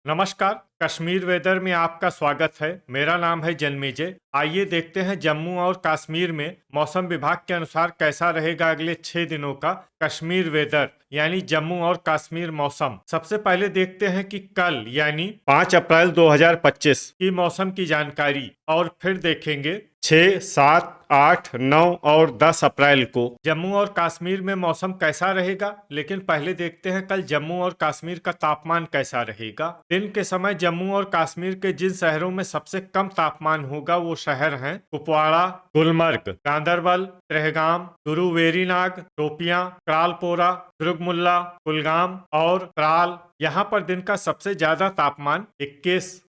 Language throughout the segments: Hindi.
नमस्कार। कश्मीर वेदर में आपका स्वागत है। मेरा नाम है जन्मेजय। आइए देखते हैं जम्मू और कश्मीर में मौसम विभाग के अनुसार कैसा रहेगा अगले 6 दिनों का कश्मीर वेदर यानी जम्मू और कश्मीर मौसम। सबसे पहले देखते हैं कि कल यानी 5 अप्रैल 2025 की मौसम की जानकारी और फिर देखेंगे 6, 7, 8, 9 और 10 अप्रैल को जम्मू और कश्मीर में मौसम कैसा रहेगा। लेकिन पहले देखते हैं कल जम्मू और कश्मीर का तापमान कैसा रहेगा। दिन के समय जम्मू और कश्मीर के जिन शहरों में सबसे कम तापमान होगा वो शहर हैं कुपवाड़ा, गुलमर्ग, गांदरबल, ट्रहगाम, गुरु वेरीनाग, शोपियां, क्रालपोरा, दुर्गमुल्ला, कुलगाम और त्राल। यहाँ पर दिन का सबसे ज्यादा तापमान 21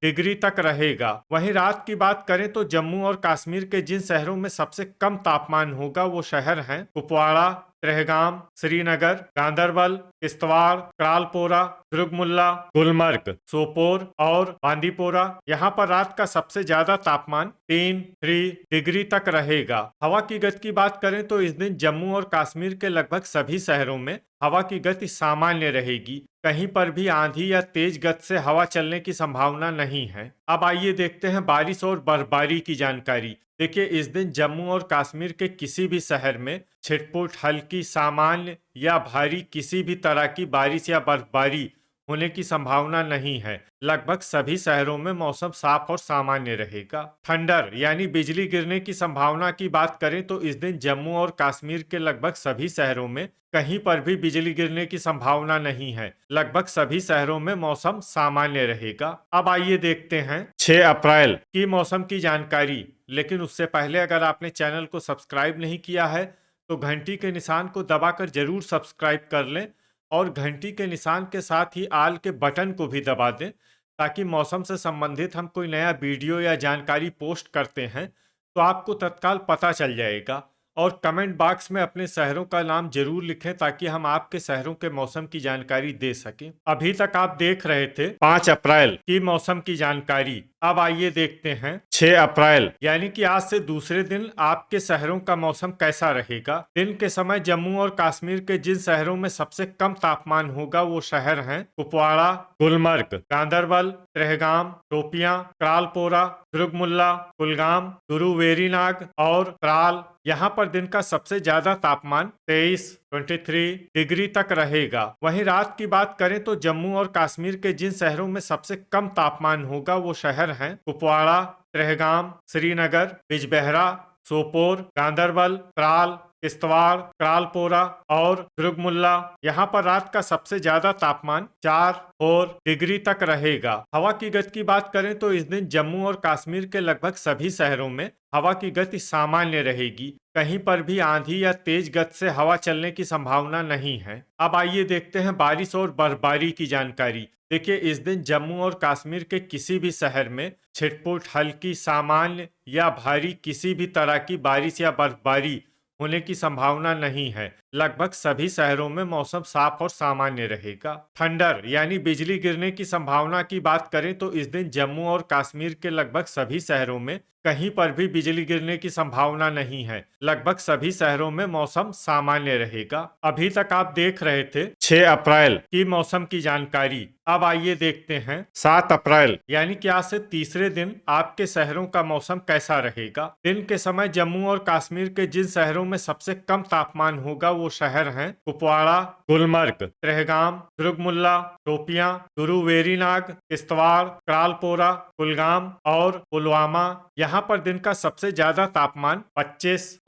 डिग्री तक रहेगा। वहीं रात की बात करें तो जम्मू और कश्मीर के जिन शहरों में सबसे कम तापमान होगा वो शहर हैं कुपवाड़ा, ट्रहगाम, श्रीनगर, गांदरबल, किश्तवाड़, क्रालपोरा, दुर्गमुल्ला, गुलमर्ग, सोपोर और बांदीपोरा। यहाँ पर रात का सबसे ज्यादा तापमान 3 डिग्री तक रहेगा। हवा की गति की बात करें तो इस दिन जम्मू और कश्मीर के लगभग सभी शहरों में हवा की गति सामान्य रहेगी। कहीं पर भी आंधी या तेज गति से हवा चलने की संभावना नहीं है। अब आइए देखते हैं बारिश और बर्फबारी की जानकारी। देखिए, इस दिन जम्मू और कश्मीर के किसी भी शहर में छिटपुट, हल्की, सामान्य या भारी किसी भी तरह की बारिश या बर्फबारी होने की संभावना नहीं है। लगभग सभी शहरों में मौसम साफ और सामान्य रहेगा। थंडर यानी बिजली गिरने की संभावना की बात करें तो इस दिन जम्मू और कश्मीर के लगभग सभी शहरों में कहीं पर भी बिजली गिरने की संभावना नहीं है। लगभग सभी शहरों में मौसम सामान्य रहेगा। अब आइए देखते हैं 6 अप्रैल की मौसम की जानकारी। लेकिन उससे पहले अगर आपने चैनल को सब्सक्राइब नहीं किया है तो घंटी के निशान को दबाकर जरूर सब्सक्राइब कर लें और घंटी के निशान के साथ ही आल के बटन को भी दबा दें ताकि मौसम से संबंधित हम कोई नया वीडियो या जानकारी पोस्ट करते हैं तो आपको तत्काल पता चल जाएगा। और कमेंट बॉक्स में अपने शहरों का नाम जरूर लिखें ताकि हम आपके शहरों के मौसम की जानकारी दे सकें। अभी तक आप देख रहे थे 5 अप्रैल की मौसम की जानकारी। अब आइए देखते हैं 6 अप्रैल यानी कि आज से दूसरे दिन आपके शहरों का मौसम कैसा रहेगा। दिन के समय जम्मू और कश्मीर के जिन शहरों में सबसे कम तापमान होगा वो शहर हैं कुपवाड़ा, गुलमर्ग, गांदरबल, ट्रहगाम, शोपियां, क्रालपोरा, दुर्गमुल्ला, कुलगाम, गुरु वेरीनाग और त्राल। यहाँ पर दिन का सबसे ज्यादा तापमान 23 डिग्री तक रहेगा। वहीं रात की बात करें तो जम्मू और कश्मीर के जिन शहरों में सबसे कम तापमान होगा वो शहर हैं कुपवाड़ा, ट्रहगाम, श्रीनगर, बिजबेहरा, सोपोर, गांदरबल, त्राल, किश्तवाड़, क्रालपोरा और दुर्गमुल्ला। यहाँ पर रात का सबसे ज्यादा तापमान 4 डिग्री तक रहेगा। हवा की गति की बात करें तो इस दिन जम्मू और कश्मीर के लगभग सभी शहरों में हवा की गति सामान्य रहेगी। कहीं पर भी आंधी या तेज गति से हवा चलने की संभावना नहीं है। अब आइए देखते हैं बारिश और बर्फबारी की जानकारी। देखिए, इस दिन जम्मू और कश्मीर के किसी भी शहर में छिटपुट, हल्की, सामान्य या भारी किसी भी तरह की बारिश या बर्फबारी होने की संभावना नहीं है। लगभग सभी शहरों में मौसम साफ और सामान्य रहेगा। थंडर यानी बिजली गिरने की संभावना की बात करें तो इस दिन जम्मू और कश्मीर के लगभग सभी शहरों में कहीं पर भी बिजली गिरने की संभावना नहीं है। लगभग सभी शहरों में मौसम सामान्य रहेगा। अभी तक आप देख रहे थे 6 अप्रैल की मौसम की जानकारी। अब आइए देखते हैं 7 अप्रैल यानी कि आज से तीसरे दिन आपके शहरों का मौसम कैसा रहेगा। दिन के समय जम्मू और कश्मीर के जिन शहरों में सबसे कम तापमान होगा वो शहर हैं कुपवाड़ा, गुलमर्ग, ट्रहगाम, दुर्गमुल्ला, शोपियां, गुरु वेरीनाग, किश्तवाड़, क्रालपोरा, कुलगाम और पुलवामा। यहाँ पर दिन का सबसे ज्यादा तापमान 25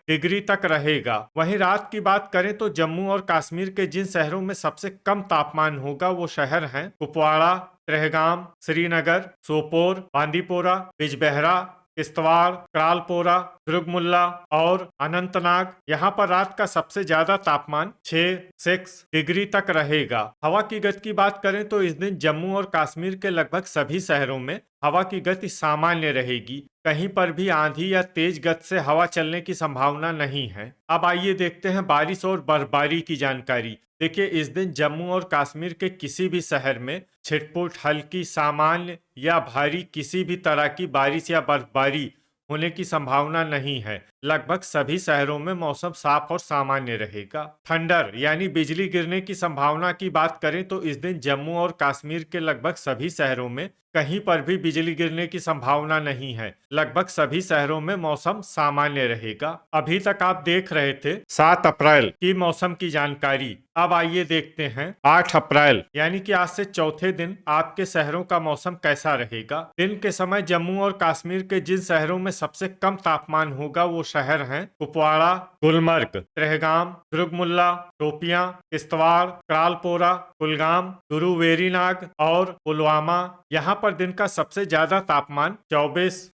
डिग्री तक रहेगा। वहीं रात की बात करें तो जम्मू और कश्मीर के जिन शहरों में सबसे कम तापमान होगा वो शहर हैं कुपवाड़ा, ट्रहगाम, श्रीनगर, सोपोर, बांदीपोरा, बिजबेहरा, किश्तवाड़, क्रालपोरा, दुर्गमुल्ला और अनंतनाग। यहाँ पर रात का सबसे ज्यादा तापमान 6 डिग्री तक रहेगा। हवा की गति की बात करें तो इस दिन जम्मू और कश्मीर के लगभग सभी शहरों में हवा की गति सामान्य रहेगी। कहीं पर भी आंधी या तेज गति से हवा चलने की संभावना नहीं है। अब आइए देखते हैं बारिश और बर्फबारी की जानकारी। देखिए, इस दिन जम्मू और कश्मीर के किसी भी शहर में छिटपुट, हल्की, सामान्य या भारी किसी भी तरह की बारिश या बर्फबारी होने की संभावना नहीं है। लगभग सभी शहरों में मौसम साफ और सामान्य रहेगा। थंडर यानी बिजली गिरने की संभावना की बात करें तो इस दिन जम्मू और कश्मीर के लगभग सभी शहरों में कहीं पर भी बिजली गिरने की संभावना नहीं है। लगभग सभी शहरों में मौसम सामान्य रहेगा। अभी तक आप देख रहे थे 7 अप्रैल की मौसम की जानकारी। अब आइए देखते हैं 8 अप्रैल यानी कि आज से चौथे दिन आपके शहरों का मौसम कैसा रहेगा। दिन के समय जम्मू और कश्मीर के जिन शहरों में सबसे कम तापमान होगा वो शहर हैं कुपवाड़ा, गुलमर्ग, त्रेहगाम, दुर्गमुल्ला, शोपियां, किश्तवाड़, क्रालपोरा, कुलगाम, गुरु वेरीनाग और पुलवामा। यहाँ पर दिन का सबसे ज्यादा तापमान 24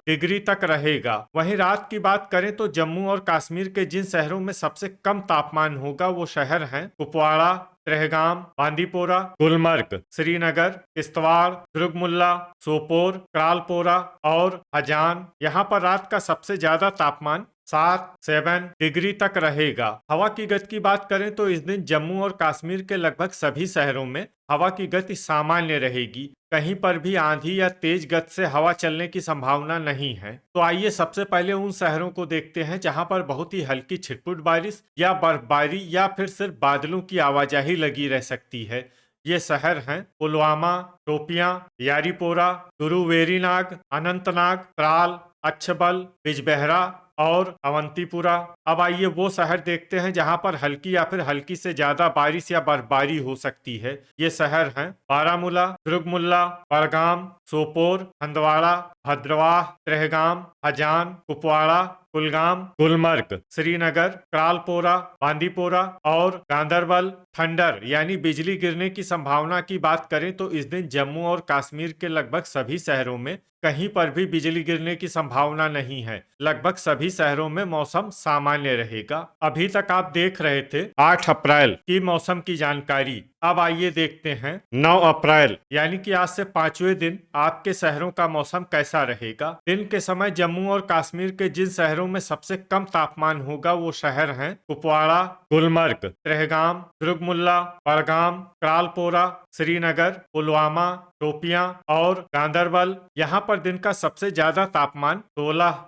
डिग्री तक रहेगा। वहीं रात की बात करें तो जम्मू और कश्मीर के जिन शहरों में सबसे कम तापमान होगा वो शहर हैं कुपवाड़ा, त्रेहगाम, बांदीपोरा, गुलमर्ग, श्रीनगर, किश्तवाड़, दुर्गमुल्ला, सोपोर, क्रालपोरा और हजान। यहाँ पर रात का सबसे ज्यादा तापमान 7 डिग्री तक रहेगा। हवा की गति की बात करें तो इस दिन जम्मू और कश्मीर के लगभग सभी शहरों में हवा की गति सामान्य रहेगी। कहीं पर भी आंधी या तेज गति से हवा चलने की संभावना नहीं है। तो आइए सबसे पहले उन शहरों को देखते हैं जहां पर बहुत ही हल्की छिटपुट बारिश या बर्फबारी या फिर सिर्फ बादलों की आवाजाही लगी रह सकती है। ये शहर हैं पुलवामा, शोपियां, यारीपोरा, गुरु वेरीनाग, अनंतनाग, त्राल, अच्छबल, बिजबेहरा और अवंतीपुरा। अब आइए वो शहर देखते हैं जहां पर हल्की या फिर हल्की से ज्यादा बारिश या बर्फबारी हो सकती है। ये शहर हैं बारामूला, दुर्गमुल्ला, बड़गाम, सोपोर, हंदवाड़ा, भद्रवाह, त्रेहगाम, हजान, कुपवाड़ा, कुलगाम, गुलमर्ग, श्रीनगर, क्रालपोरा, बांदीपोरा और गांदरबल। थंडर यानी बिजली गिरने की संभावना की बात करें तो इस दिन जम्मू और कश्मीर के लगभग सभी शहरों में कहीं पर भी बिजली गिरने की संभावना नहीं है। लगभग सभी शहरों में मौसम सामान्य रहेगा। अभी तक आप देख रहे थे 8 अप्रैल की मौसम की जानकारी। अब आइए देखते हैं 9 अप्रैल यानी कि आज से 5वें दिन आपके शहरों का मौसम कैसा रहेगा। दिन के समय जम्मू और कश्मीर के जिन शहरों में सबसे कम तापमान होगा वो शहर हैं कुपवाड़ा, गुलमर्ग, त्रेहगाम, दुर्गमुल्ला, बड़गाम, क्रालपोरा, श्रीनगर, पुलवामा, शोपियां और गांदरबल। यहाँ पर दिन का सबसे ज्यादा तापमान 16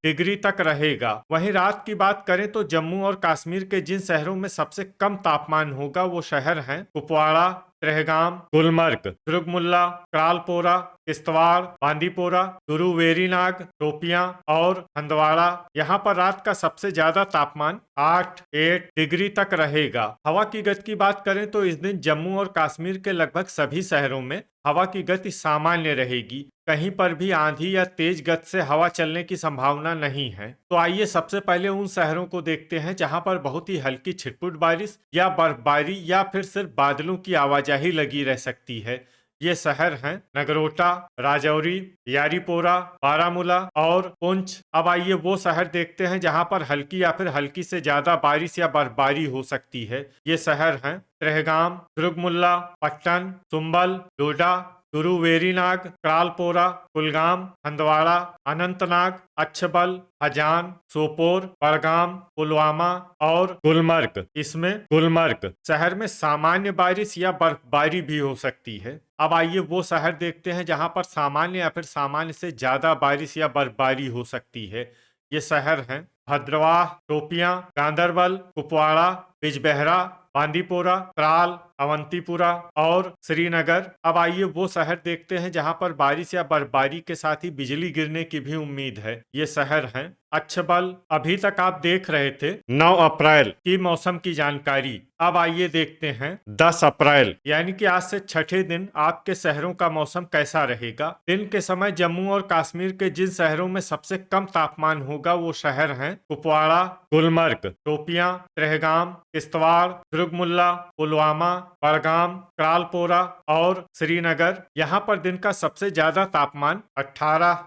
डिग्री तक रहेगा। वहीं रात की बात करें तो जम्मू और कश्मीर के जिन शहरों में सबसे कम तापमान होगा वो शहर हैं कुपवाड़ा, त्रेहगाम, गुलमर्ग, दुर्गमुल्ला, क्रालपोरा, किश्तवाड़, बांदीपोरा, गुरु वेरीनाग, शोपियां और हंदवाड़ा। यहाँ पर रात का सबसे ज्यादा तापमान 8 डिग्री तक रहेगा। हवा की गति की बात करें तो इस दिन जम्मू और कश्मीर के लगभग सभी शहरों में हवा की गति सामान्य रहेगी। कहीं पर भी आंधी या तेज गति से हवा चलने की संभावना नहीं है। तो आइए सबसे पहले उन शहरों को देखते हैं जहां पर बहुत ही हल्की छिटपुट बारिश या बर्फबारी या फिर सिर्फ बादलों की आवाजाही लगी रह सकती है। ये शहर हैं नगरोटा, राजौरी, यारीपोरा, बारामूला और पुंछ। अब आइए वो शहर देखते हैं जहां पर हल्की या फिर हल्की से ज्यादा बारिश या बर्फबारी हो सकती है। ये शहर हैं त्रेहगाम, दुर्गमुल्ला, पट्टन, सुंबल, डोडा, गुरु वेरीनाग, क्रालपोरा, कुलगाम, हंदवाड़ा, अनंतनाग, अच्छबल, हजान, सोपोर, बड़गाम, पुलवामा और गुलमर्ग। इसमें गुलमर्ग शहर में सामान्य बारिश या बर्फबारी भी हो सकती है। अब आइए वो शहर देखते हैं जहां पर सामान्य या फिर सामान्य से ज्यादा बारिश या बर्फबारी हो सकती है। ये शहर हैं भद्रवाह, शोपियां, गांदरबल, कुपवाड़ा, बिजबेहरा, बांदीपोरा, त्राल, अवंतीपुरा और श्रीनगर। अब आइए वो शहर देखते हैं जहां पर बारिश या बर्फबारी के साथ ही बिजली गिरने की भी उम्मीद है। ये शहर हैं अच्छबल। अभी तक आप देख रहे थे 9 अप्रैल की मौसम की जानकारी। अब आइए देखते हैं 10 अप्रैल यानी कि आज से छठे दिन आपके शहरों का मौसम कैसा रहेगा। दिन के समय जम्मू और कश्मीर के जिन शहरों में सबसे कम तापमान होगा वो शहर हैं कुपवाड़ा, गुलमर्ग, शोपियां, त्रेहगाम, किश्तवाड़, दुर्गमुल्ला, पुलवामा, बड़गाम, क्रालपोरा और श्रीनगर। यहाँ पर दिन का सबसे ज्यादा तापमान 18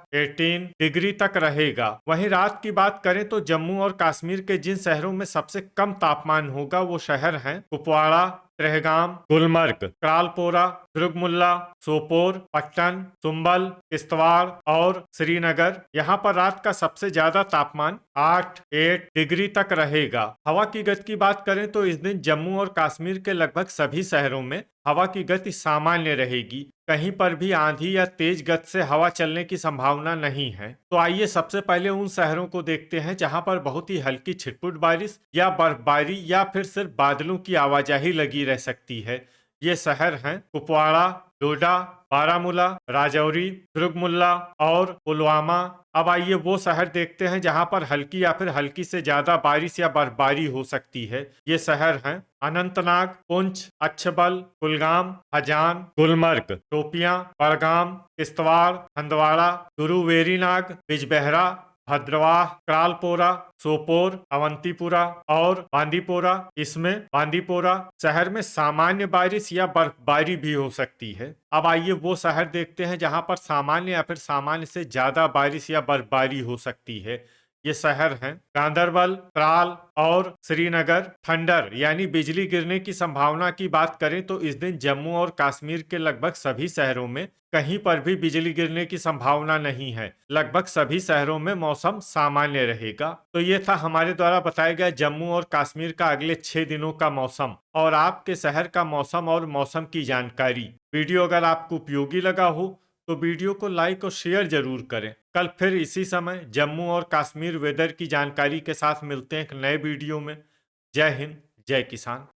डिग्री तक रहेगा। वहीं रात की बात करें तो जम्मू और कश्मीर के जिन शहरों में सबसे कम तापमान होगा वो शहर हैं कुपवाड़ा, त्रेहगाम, गुलमर्ग, क्रालपोरा, दुर्गमुल्ला, सोपोर, पट्टन, सुंबल, किश्तवाड़ और श्रीनगर। यहाँ पर रात का सबसे ज्यादा तापमान 8 डिग्री तक रहेगा। हवा की गति की बात करें तो इस दिन जम्मू और कश्मीर के लगभग सभी शहरों में हवा की गति सामान्य रहेगी, कहीं पर भी आंधी या तेज गति से हवा चलने की संभावना नहीं है। तो आइए सबसे पहले उन शहरों को देखते हैं जहां पर बहुत ही हल्की छिटपुट बारिश या बर्फबारी या फिर सिर्फ बादलों की आवाजाही लगी रह सकती है। ये शहर हैं कुपवाड़ा, डोडा, बारामूला, राजौरी, दुर्गमुल्ला और पुलवामा। अब आइए वो शहर देखते हैं जहां पर हल्की या फिर हल्की से ज्यादा बारिश या बर्फबारी हो सकती है। ये शहर हैं अनंतनाग, पुंछ, अच्छबल, कुलगाम, हजान, गुलमर्ग, शोपियां, बड़गाम, किश्तवाड़, हंदवाड़ा, गुरुवेरीनाग, बिजबेहरा, भद्रवाह, क्रालपोरा, सोपोर, अवंतीपुरा और बांदीपोरा। इसमें बांदीपोरा शहर में सामान्य बारिश या बर्फबारी भी हो सकती है। अब आइए वो शहर देखते हैं जहां पर सामान्य या फिर सामान्य से ज्यादा बारिश या बर्फबारी हो सकती है। ये शहर हैं गांदरबल, त्राल और श्रीनगर। थंडर यानी बिजली गिरने की संभावना की बात करें तो इस दिन जम्मू और कश्मीर के लगभग सभी शहरों में कहीं पर भी बिजली गिरने की संभावना नहीं है। लगभग सभी शहरों में मौसम सामान्य रहेगा। तो ये था हमारे द्वारा बताया गया जम्मू और कश्मीर का अगले 6 दिनों का मौसम और आपके शहर का मौसम और मौसम की जानकारी। वीडियो अगर आपको उपयोगी लगा हो तो वीडियो को लाइक और शेयर जरूर करें। कल फिर इसी समय जम्मू और कश्मीर वेदर की जानकारी के साथ मिलते हैं एक नए वीडियो में। जय हिंद, जय किसान।